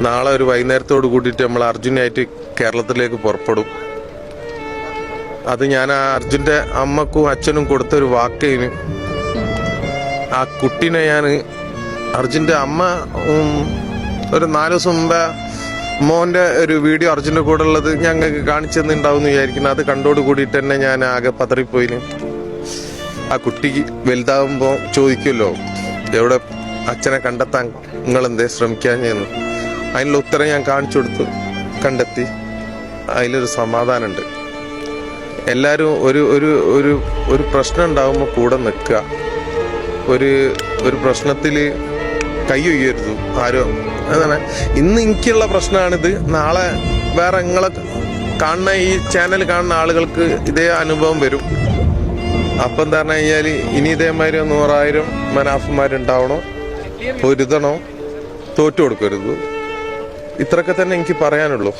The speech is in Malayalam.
നാളെ ഒരു വൈകുന്നേരത്തോട് കൂടിയിട്ട് നമ്മൾ അർജുനായിട്ട് കേരളത്തിലേക്ക് പുറപ്പെടും. അത് ഞാൻ ആ അർജുൻ്റെ അമ്മക്കും അച്ഛനും കൊടുത്തൊരു വാക്കിന് ആ കുട്ടീനെ ഞാൻ അർജുൻ്റെ അമ്മ ഒരു 4 ദിവസം മുമ്പേ മോൻ്റെ ഒരു വീഡിയോ അർജുൻ്റെ കൂടെ ഉള്ളത് ഞങ്ങൾക്ക് കാണിച്ചു തന്നിട്ടുണ്ടാവും എന്ന് വിചാരിക്കുന്നു. അത് കണ്ടോട് കൂടിയിട്ട് തന്നെ ഞാൻ ആകെ പതറിപ്പോയിന്. ആ കുട്ടി വലുതാവുമ്പോൾ ചോദിക്കുമല്ലോ എവിടെ അച്ഛനെ കണ്ടെത്താൻ നിങ്ങളെന്തേ ശ്രമിക്കാഞ്ഞെന്ന്. അതിനുള്ള ഉത്തരം ഞാൻ കാണിച്ചു കൊടുത്തു, കണ്ടെത്തി. അതിലൊരു സമാധാനമുണ്ട്. എല്ലാവരും ഒരു ഒരു ഒരു ഒരു പ്രശ്നം ഉണ്ടാകുമ്പോൾ കൂടെ നിൽക്കുക. ഒരു പ്രശ്നത്തിൽ കൈ ഉയരുതു ആരോ. അതാണ് ഇന്ന് എനിക്കുള്ള പ്രശ്നമാണിത്. നാളെ വേറെ നിങ്ങളെ കാണുന്ന ഈ ചാനൽ കാണുന്ന ആളുകൾക്ക് ഇതേ അനുഭവം വരും. അപ്പം എന്താ പറഞ്ഞു കഴിഞ്ഞാൽ ഇനി ഇതേമാതിരി 100,000 മനാഫന്മാരുണ്ടാവണോ, പൊരുതണോ, തോറ്റു കൊടുക്കരുത്. ഇത്രയൊക്കെ തന്നെ എനിക്ക് പറയാനുള്ളൂ.